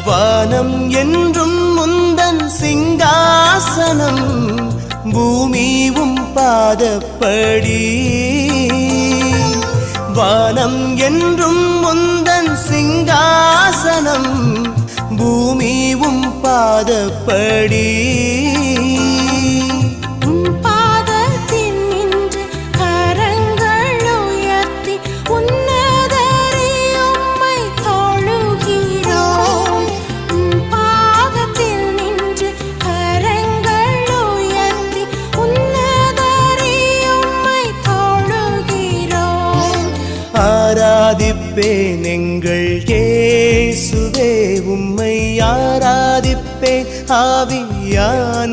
வானம் என்றும் முந்தன் சிங்காசனம், பூமியும் பாதப்படி. வானம் என்றும் முந்தன் சிங்காசனம், பூமியும் பாதப்படி. ஆராதிப்பேன் எங்கள் இயேசுவே, உம்மை ஆராதிப்பேன் ஆவியானவர்.